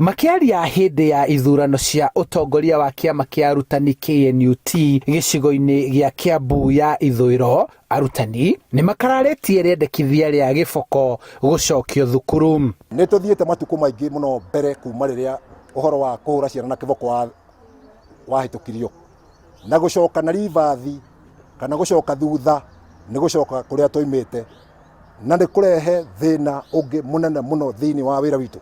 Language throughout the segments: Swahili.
Makiaria hindi ya ithurano cia utongoria wa kiama kia arutani KNUT gicigo-ini gia Kiambu ya ithũĩro, arutani ni makararĩtie rĩendekithia rĩa gĩboko gũcokio thukuru. Nĩ tũthiĩte matukũ maingĩ mũno mbere kuma rĩrĩa ũhoro wa kũhũra ciana na kĩboko wahĩtũkirio, na gũcoka na rivathi kana gũcoka thutha nĩ gũcoka kũrĩa tũimĩte, na nĩ kũrehe thĩna ũngĩ mũnene mũno thĩinĩ wa wĩra witũ.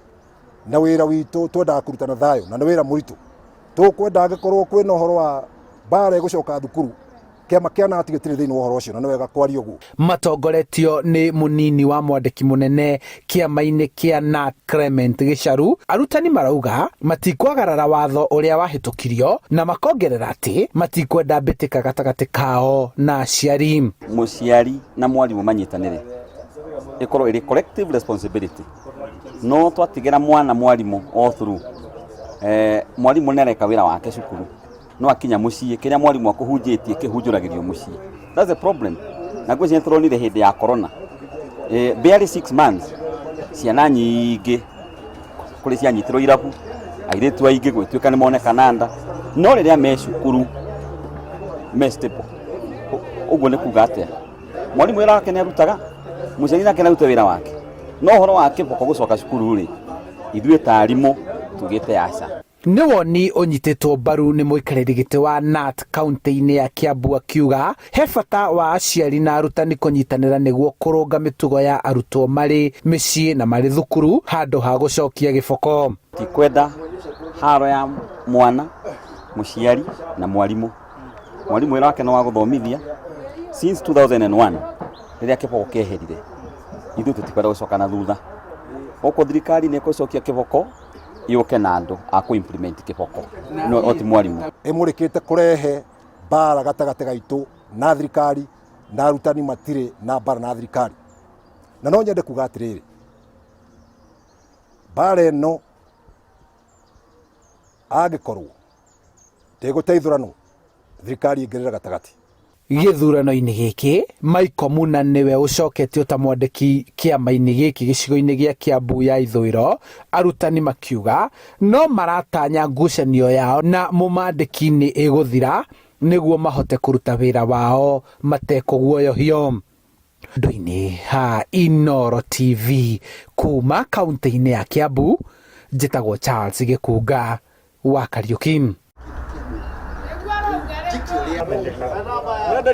Na wĩra witũ twendaga kũrutana thayũ, na nĩ wĩra mũritũ. Tũkwenda angĩkorwo kwĩna ũhoro wa mbara gũcoka thukuru, kĩama kĩa KNUT gĩtirĩ thĩinĩ wa ũhoro ũcio, na nĩ wega kwaria ũguo. Matongoretio nĩ mũnini wa mwandĩki mũnene kĩama-inĩ kĩa KNUT Clement Gĩcaru, arutani marauga matikwagarara watho ũrĩa wahĩtũkirio, na makongerera atĩ matikwenda mbĩtĩka gatagatĩ kao na aciari. Mũciari na mwarimũ manyitanĩre, ĩkorwo ĩrĩ collective responsibility. No twatigĩra mwana mwarimũ all through. Mwarimũ nĩ areka wĩra wake cukuru, no akinya mũciĩ kĩrĩa mwarimũ akũhunjĩtie kĩhunjũragĩrio mũciĩ. That's the problem. Na ngwĩciria tũronire hĩndĩ ya corona, barely 6 months ciana nyingĩ kũrĩ cianyitirwo irabu, airĩtu aingĩ gwĩtuĩka nĩ monekana nda, no rĩrĩa me cukuru me stable. Ũguo nĩ kuga atĩa, mwarimũ wĩra wake nĩ arutaga, mũciari nake nĩ arute wĩra wake. No ũhoro wa kĩboko gũcoka cukuru rĩ, ithuĩ ta arimũ tugĩte aca. Nĩ woni ũnyitĩtwo mbaru nĩ mũikarĩri gĩtĩ wa KNUT kaunti-inĩ ya Kiambu akiuga he bata wa aciari na arutani kũnyitanĩra nĩguo kũrũnga mĩtugo ya arutwo marĩ mĩciĩ na marĩ thukuru handũ ha gũcokia gĩboko. Tikwenda haro ya mwana, mũciari na mwarimũ. Mwarimũ wĩra wake nĩ wa gũthomithia. Since 2001 rĩrĩa kĩboko kĩeherire, ithuĩ tũtikwenda gũcoka na thutha. Gũkũ thirikari nĩ ĩgũcokia kĩboko yũke na andũ a kũ-implement kĩboko, no ti mwarimũ. Ĩmũrĩkĩte kũrehe mbara gatagatĩ gaitũ na thirikari, na arutani matirĩ na mbara na thirikari. Na no nyende kuga atĩrĩrĩ, mbara ĩno angĩkorwo ndĩgũteithũranwo, thirikari ĩngĩrĩra gatagatĩ. Gĩthurano-inĩ gĩkĩ Michael Muna nĩwe ũcoketio ta mwandĩki kĩama-inĩ gĩkĩ gĩcigo-inĩ gĩa Kiambu ya ithũĩro, arutani makiuga no maratanya ngucanio yao na mũmandĩki-inĩ ĩgũthira nĩguo mahote kũruta wĩra wao matekũguoyohio. Ndũ-inĩ ha Inooro TV kuma kaunti-inĩ ya Kiambu, njĩtagwo Charles Gĩkunga wa Kariũki.